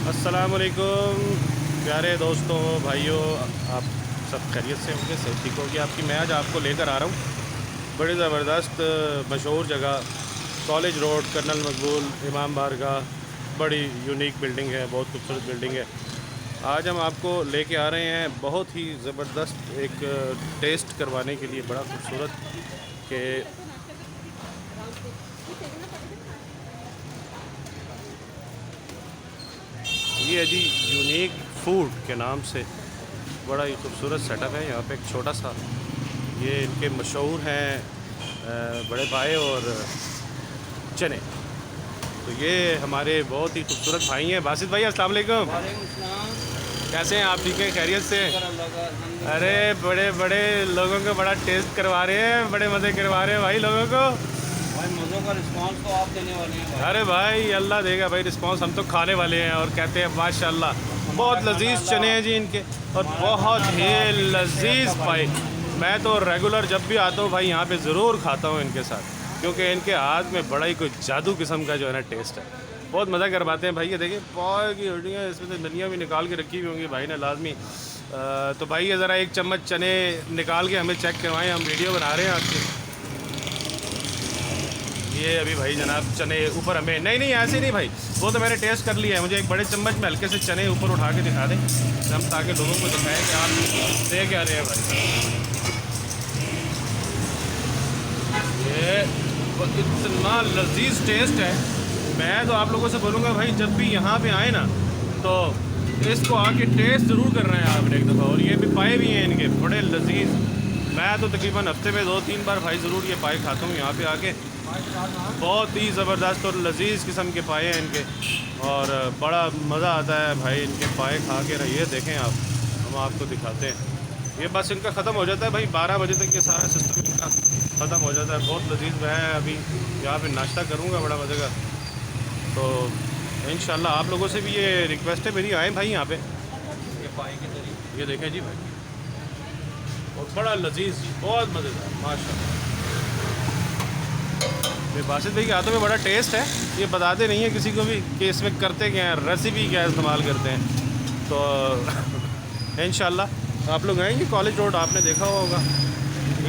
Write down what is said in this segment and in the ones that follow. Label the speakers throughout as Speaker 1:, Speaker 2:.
Speaker 1: अस्सलामुअलैकुम प्यारे दोस्तों भाइयों, आप सब खैरियत से होंगे, सब ठीक होगी आपकी। मैं आज आपको लेकर आ रहा हूँ बड़ी ज़बरदस्त मशहूर जगह कॉलेज रोड, कर्नल मकबूल इमाम बारगाह। बड़ी यूनिक बिल्डिंग है, बहुत खूबसूरत बिल्डिंग है। आज हम आपको लेके आ रहे हैं बहुत ही ज़बरदस्त एक टेस्ट करवाने के लिए, बड़ा खूबसूरत के ये है जी यूनिक फूड के नाम से बड़ा ही खूबसूरत सेटअप है। यहाँ पे एक छोटा सा ये इनके मशहूर हैं बड़े पाए और चने। तो ये हमारे बहुत ही खूबसूरत भाई हैं। बासित भाई अस्सलाम वालेकुम, कैसे हैं आप? ठीक है, खैरियत से? अरे बड़े बड़े लोगों को बड़ा टेस्ट करवा रहे हैं, बड़े मज़े करवा रहे हैं भाई लोगों को।
Speaker 2: भाई मज़ों का रिस्पांस तो आप देने वाले हैं भाई।
Speaker 1: अरे भाई अल्लाह देगा भाई रिस्पांस, हम तो खाने वाले हैं और कहते हैं माशाल्लाह। बहुत लजीज चने हैं जी इनके और बहुत ही लजीज पाए। मैं तो रेगुलर जब भी आता हूँ भाई यहाँ पे ज़रूर खाता हूँ इनके साथ, क्योंकि इनके हाथ में बड़ा ही कोई जादू किस्म का जो है ना टेस्ट है। बहुत मज़ा करवाते हैं भाई। ये देखिए पाव की हड्डियाँ, इसमें से धनिया भी निकाल के रखी हुई होंगी भाई ने लाजमी। तो भाई ये ज़रा एक चम्मच चने निकाल के हमें चेक करवाएं, हम वीडियो बना रहे हैं आपके। ये अभी भाई जनाब चने ऊपर हमें नहीं ऐसे नहीं भाई, वो तो मैंने टेस्ट कर लिया है। मुझे एक बड़े चम्मच में हल्के से चने ऊपर उठा के दिखा दें हम, ताकि लोगों को दिखाएं कि आप दे क्या रहे हैं भाई। ये इतना लजीज टेस्ट है। मैं तो आप लोगों से बोलूँगा भाई जब भी यहाँ पे आए ना तो इसको आके टेस्ट ज़रूर करना है आपने एक दफ़ा। और ये भी पाए भी हैं इनके बड़े लजीज। मैं तो तकरीबन हफ्ते में 2-3 बार भाई ज़रूर ये पाए खाता हूँ यहाँ पे आके। बहुत ही ज़बरदस्त और लजीज किस्म के पाए हैं इनके और बड़ा मज़ा आता है भाई इनके पाए खा के। ये देखें आप, हम आपको दिखाते हैं। ये बस इनका ख़त्म हो जाता है भाई 12 बजे तक, ये सारा सिस्टम इनका ख़त्म हो जाता है। बहुत लजीज। मैं अभी यहाँ पे नाश्ता करूँगा बड़ा मज़े का। तो इंशाल्लाह आप लोगों से भी ये रिक्वेस्ट है मेरी, आएँ भाई यहाँ पे।
Speaker 2: ये पाए के तरीके
Speaker 1: ये देखें जी भाई, और बड़ा लजीज, बहुत मज़ेदार माशाल्लाह। बासित भाई के हाथों में बड़ा टेस्ट है। ये बताते नहीं है किसी को भी कि इसमें करते क्या हैं, रेसिपी क्या इस्तेमाल करते हैं। तो इंशाल्लाह आप लोग आएंगे कॉलेज रोड, आपने देखा होगा।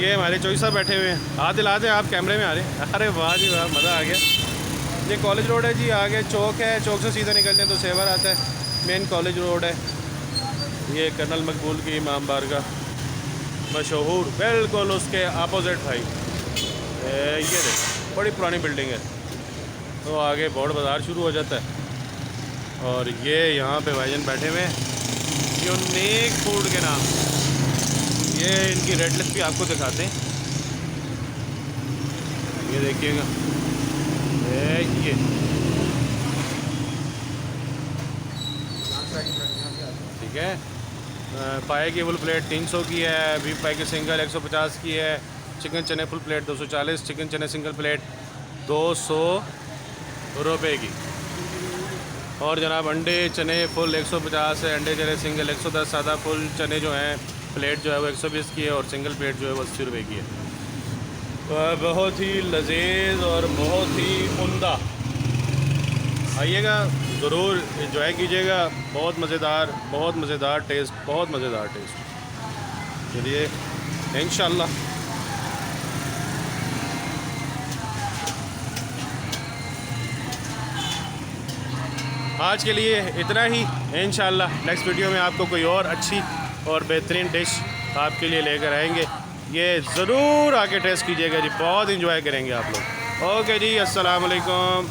Speaker 1: ये हमारे चौधरी साहब बैठे हुए हैं। हाथ दिला दें आप, कैमरे में आ रहे हैं। अरे वाह जी वाह, मज़ा आ गया। ये कॉलेज रोड है जी, आगे चौक है, चौक से सीधा निकलते हैं तो सेवर आता है, मेन कॉलेज रोड है। ये कर्नल मकबूल की इमाम बारगाह मशहूर, बिल्कुल उसके अपोजिट भाई ये देखो बड़ी पुरानी बिल्डिंग है। तो आगे बॉड बाज़ार शुरू हो जाता है और ये यहाँ पे भाईजान बैठे हुए हैं यूनिक फूड के नाम। ये इनकी रेड लिस्ट भी आपको दिखाते हैं, ये देखिएगा। ये ठीक है। पाए की फुल प्लेट 300 की है, बीफ पाए की सिंगल 150 की है, चिकन चने फुल प्लेट 240, चिकन चने सिंगल प्लेट 200 रुपये की। और जनाब अंडे चने फुल 150 है, अंडे चने सिंगल 110, सादा फुल चने जो हैं प्लेट जो है वो 120 की है और सिंगल प्लेट जो है वो 80 रुपये की है। तो बहुत ही लजीज और बहुत ही उम्दा। आइएगा ज़रूर, इंजॉय कीजिएगा। बहुत मज़ेदार टेस्ट, बहुत मज़ेदार टेस्ट। चलिए इंशाल्लाह आज के लिए इतना ही। इंशाल्लाह नेक्स्ट वीडियो में आपको कोई और अच्छी और बेहतरीन डिश आपके लिए लेकर आएंगे। ये ज़रूर आके टेस्ट कीजिएगा जी, बहुत इंजॉय करेंगे आप लोग। ओके जी, अस्सलाम वालेकुम।